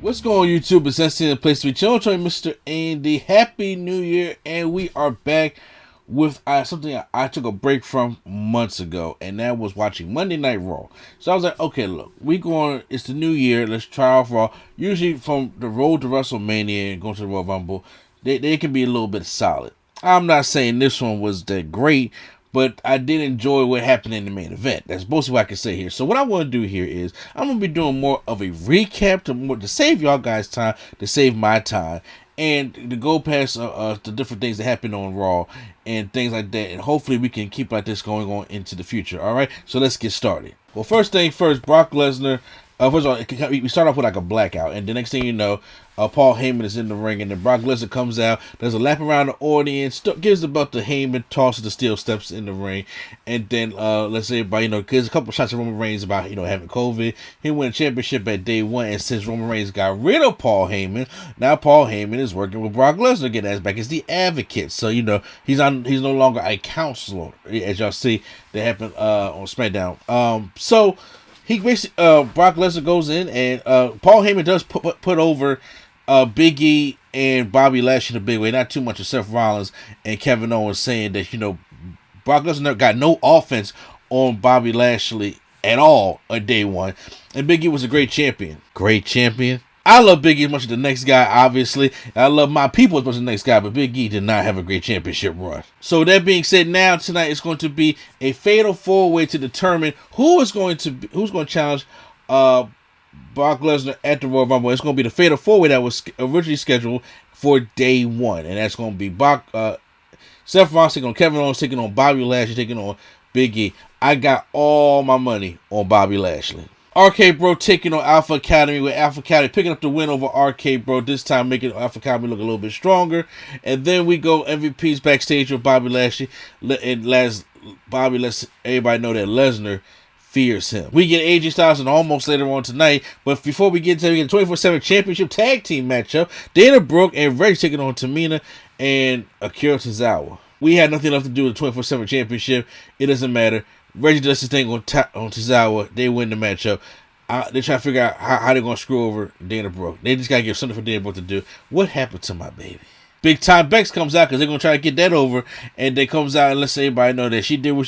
What's going on, YouTube? It's SC, the place to be. Channel Mr. Andy. Happy New Year, and we are back with something I took a break from months ago, and that was watching Monday Night Raw. So I was like, okay, look, it's the new year, let's try off Raw. Usually from the road to WrestleMania and going to the Royal Rumble, they can be a little bit solid. I'm not saying this one was that great, but I did enjoy what happened in the main event. That's mostly what I can say here. So what I want to do here is I'm going to be doing more of a recap to save y'all guys time, to save my time, and to go past the different things that happened on Raw and things like that. And hopefully we can keep like this going on into the future. All right, so let's get started. Well, first thing first, Brock Lesnar. First of all, we start off with like a blackout, and the next thing you know, Paul Heyman is in the ring, and then Brock Lesnar comes out. There's a lap around the audience, gives the belt to Heyman, tosses the steel steps in the ring, and then let's say everybody, gives a couple shots of Roman Reigns about having COVID. He won a championship at day one, and since Roman Reigns got rid of Paul Heyman, now Paul Heyman is working with Brock Lesnar, getting us back as the advocate. So he's no longer a counselor, as y'all see that happened on Smackdown. So. He basically, Brock Lesnar goes in, and Paul Heyman does put over Big E and Bobby Lashley in a big way. Not too much of Seth Rollins and Kevin Owens saying that, Brock Lesnar got no offense on Bobby Lashley at all on day one. And Big E was a great champion. Great champion. I love Big E as much as the next guy, obviously. I love my people as much as the next guy, but Big E did not have a great championship run. So that being said, now tonight it's going to be a fatal four-way to determine who's going to challenge Brock Lesnar at the Royal Rumble. It's going to be the fatal four-way that was originally scheduled for day one, and that's going to be Seth Rollins taking on Kevin Owens, taking on Bobby Lashley, taking on Big E. I got all my money on Bobby Lashley. RK Bro taking on Alpha Academy, with Alpha Academy picking up the win over RK Bro, this time making Alpha Academy look a little bit stronger. And then we go MVPs backstage with Bobby Lashley, and Bobby lets everybody know that Lesnar fears him. We get AJ Styles and almost later on tonight, but before we get to we get a 24/7 championship tag team matchup. Dana Brooke and Reggie taking on Tamina and Akira Tozawa. We had nothing left to do with the 24/7 championship. It doesn't matter. Reggie does his thing on Tozawa. They win the matchup. They're trying to figure out how they're going to screw over Dana Brooke. They just got to give something for Dana Brooke to do. What happened to my baby? Big Time Bex comes out because they're going to try to get that over. And they comes out and lets everybody know that she did what,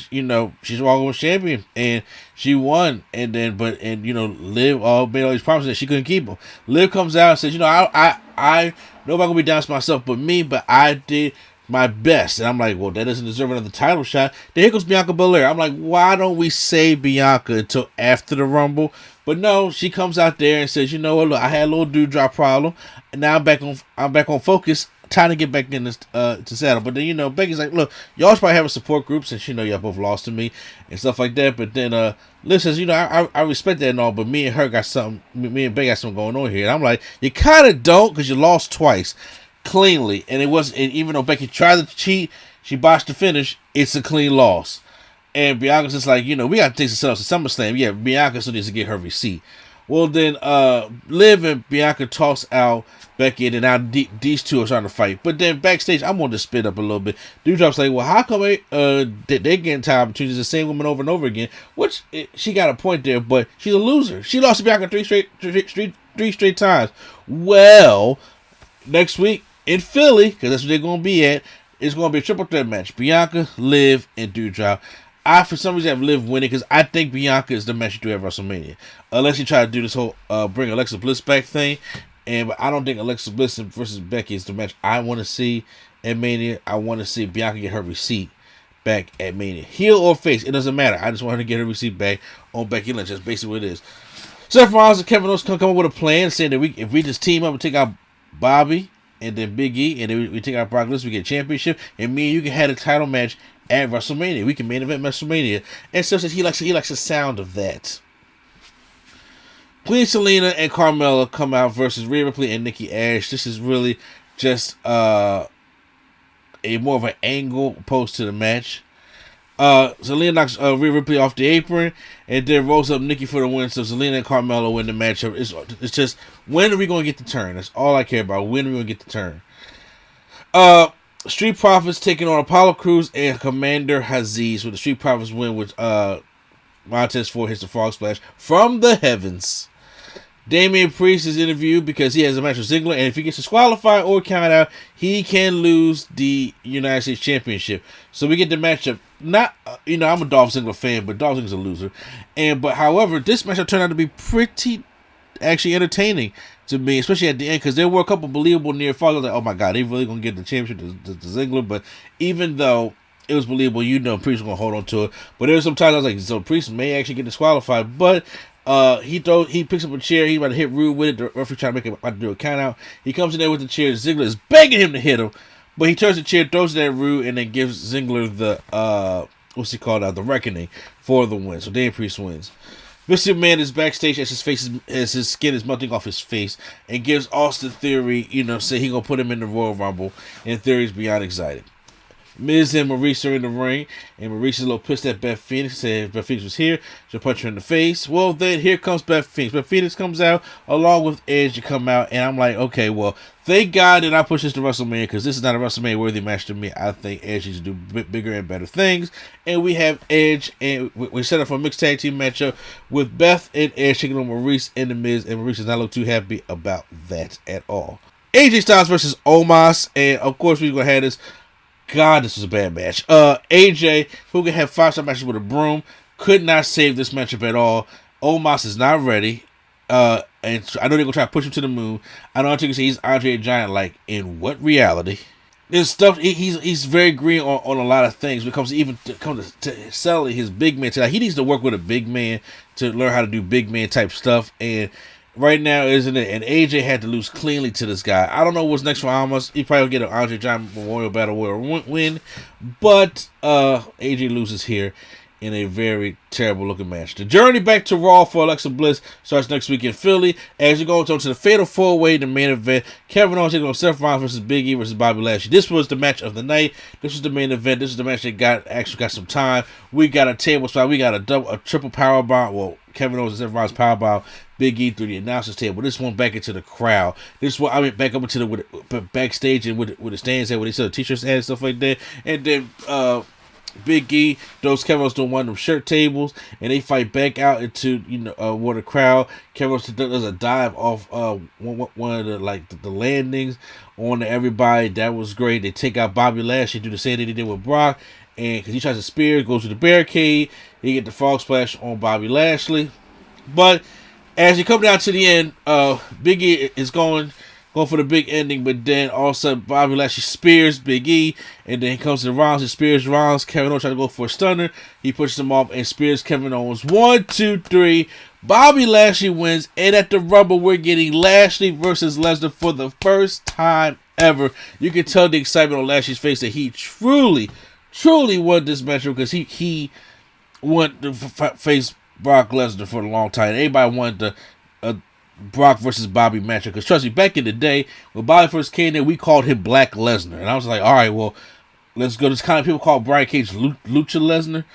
she's Raw Women's Champion. And she won. And then, Liv made all these promises that she couldn't keep them. Liv comes out and says, I nobody going to be down to myself but me, but I did my best. And I'm like, well, that doesn't deserve another title shot. Then here goes Bianca Belair. I'm like, why don't we save Bianca until after the Rumble? But no, she comes out there and says, look, I had a little dewdrop problem, and now I'm back on focus, trying to get back in this to saddle. But then Becky's like, look, y'all should probably have a support group since y'all both lost to me and stuff like that. But then Liv says, I respect that and all, but me and Becky got something going on here. And I'm like, you kind of don't, because you lost twice cleanly, and even though Becky tried to cheat, she botched the finish. It's a clean loss, and Bianca's just like, we got things to set up to SummerSlam. Yeah, Bianca still needs to get her receipt. Well, then Liv and Bianca toss out Becky, and now these two are trying to fight. But then backstage, I'm going to spit up a little bit. Dewdrop's like, well, how come they're getting time opportunities, the same woman over and over again? Which she got a point there, but she's a loser. She lost to Bianca three straight times. Well, next week in Philly, because that's where they're going to be at, it's going to be a triple threat match. Bianca, Liv, and Dewdrop. I, for some reason, have Liv winning because I think Bianca is the match you do at WrestleMania. Unless you try to do this whole bring Alexa Bliss back thing. But I don't think Alexa Bliss versus Becky is the match I want to see at Mania. I want to see Bianca get her receipt back at Mania. Heel or face, it doesn't matter. I just want her to get her receipt back on Becky Lynch. That's basically what it is. Seth Rollins and Kevin Owens come up with a plan saying that if we just team up and take out Bobby and then Big E, and then we take out Brock Lesnar, we get a championship, and me and you can have a title match at WrestleMania. We can main event WrestleMania. And Seth says he likes the sound of that. Queen Selena and Carmella come out versus Rhea Ripley and Nikki Ash. This is really just a more of an angle opposed to the match. Zelina knocks Rhea Ripley off the apron and then rolls up Nikki for the win. So Zelina and Carmella win the matchup. It's just, when are we going to get the turn? That's all I care about. When are we going to get the turn? Street Profits taking on Apollo Crews and Commander Aziz, with the Street Profits win with Montez Ford hits the frog splash from the heavens. Damian Priest is interviewed because he has a match with Ziggler, and if he gets disqualified or count out, he can lose the United States Championship. So we get the matchup. Not, I'm a Dolph Ziggler fan, but Dolph Ziggler's a loser. But however, this matchup turned out to be pretty actually entertaining to me, especially at the end, because there were a couple believable near falls. I was like, oh my god, they really gonna get the championship to Ziggler. But even though it was believable, Priest was gonna hold on to it. But there were some times I was like, so Priest may actually get disqualified. But he picks up a chair, he's about to hit Rude with it. The referee trying to make him about to do a count out. He comes in there with the chair. Ziggler is begging him to hit him, but he turns the chair, throws it at Rude, and then gives Ziggler the the reckoning for the win. So Damian Priest wins. Mr. McMahon is backstage as his skin is melting off his face, and gives Austin Theory, say he gonna put him in the Royal Rumble, and Theory's beyond excited. Miz and Maurice are in the ring, and Maurice is a little pissed at Beth Phoenix, saying if Beth Phoenix was here, she'll punch her in the face. Well, then here comes Beth Phoenix. Beth Phoenix comes out along with Edge to come out, and I'm like, okay, well, thank God that I push this to WrestleMania, because this is not a WrestleMania worthy match to me. I think Edge needs to do bigger and better things, and we have Edge, and we set up for a mixed tag team matchup with Beth and Edge taking on Maurice and The Miz, and Maurice does not look too happy about that at all. AJ Styles versus Omas, and of course we're going to have this. God, this was a bad match. AJ, who can have 5-star matches with a broom, could not save this matchup at all. Omas is not ready. And I know they're going to try to push him to the moon. I know Undertaker say he's Andre the Giant. Like, in what reality? There's stuff, he's very green on a lot of things when it comes to selling his big man. Like, he needs to work with a big man to learn how to do big man type stuff. And right now, isn't it? And AJ had to lose cleanly to this guy. I don't know what's next for Omas. He probably will get an Andre Giant Memorial Battle Royal win. But AJ loses here in a very terrible looking match. The journey back to Raw for Alexa Bliss starts next week in Philly. As you go to the Fatal 4-Way, the main event. Kevin Owens taking on Seth Rollins versus Big E versus Bobby Lashley. This was the match of the night. This was the main event. This is the match that actually got some time. We got a table spot. We got a triple power bomb. Well, Kevin Owens and Seth Rollins power bomb Big E through the announcers table. This one back into the crowd. This one back up into the backstage and with the stands there where they sell the t-shirts and stuff like that. And then Big E throws Kevin Owens to one of them shirt tables, and they fight back out into where the crowd. Kevin Owens does a dive off one of the landings on everybody. That was great. They take out Bobby Lashley, do the same thing they did with Brock, and because he tries to spear, goes to the barricade. He get the frog splash on Bobby Lashley, but as you come down to the end, Big E is going for the big ending, but then all of a sudden Bobby Lashley spears Big E, and then he comes to Rollins and spears Rollins. Kevin Owens tries to go for a stunner. He pushes him off and spears Kevin Owens. 1, 2, 3. Bobby Lashley wins, and at the Rumble we're getting Lashley versus Lesnar for the first time ever. You can tell the excitement on Lashley's face that he truly won this match because he wanted to face Brock Lesnar for a long time. Everybody wanted the Brock versus Bobby matchup, because trust me, back in the day when Bobby first came in, we called him Black Lesnar, and I was like, all right, well, let's go. This kind of people call Brian Cage Lucha Lesnar.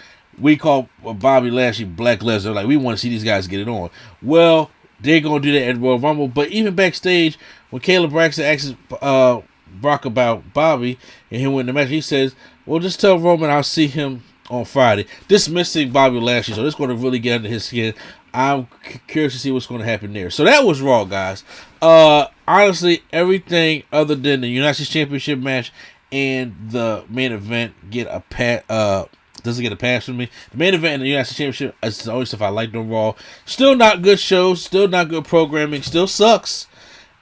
We call Bobby Lashley Black Lesnar. Like, we want to see these guys get it on. Well, they're gonna do that at Royal Rumble, but even backstage when Caleb Braxton asks Brock about Bobby and him winning the match, he says, well, just tell Roman I'll see him on Friday, dismissing Bobby Lashley. So this is going to really get under his skin. I'm curious to see what's going to happen there. So that was Raw, guys. Honestly, everything other than the United States Championship match and the main event doesn't get a pass from me. The main event and the United States Championship is the only stuff I liked on Raw. Still not good shows. Still not good programming. Still sucks.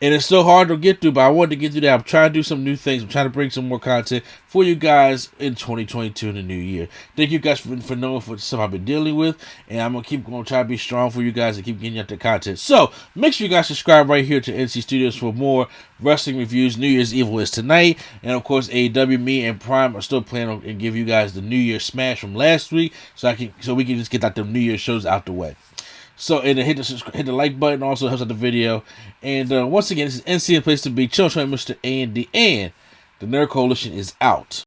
And it's still hard to get through, but I wanted to get through that. I'm trying to do some new things. I'm trying to bring some more content for you guys in 2022 in the new year. Thank you guys for knowing for the stuff I've been dealing with. And I'm going to try to be strong for you guys and keep getting out the content. So, make sure you guys subscribe right here to NC Studios for more wrestling reviews. New Year's Evil is tonight. And, of course, AEW, me, and Prime are still planning on and give you guys the New Year Smash from last week so we can just get out the New Year shows out the way. So, and hit the like button also helps out the video. And once again, this is NC, a place to be. Chill, Mr. Andy, and the Nerd Coalition is out.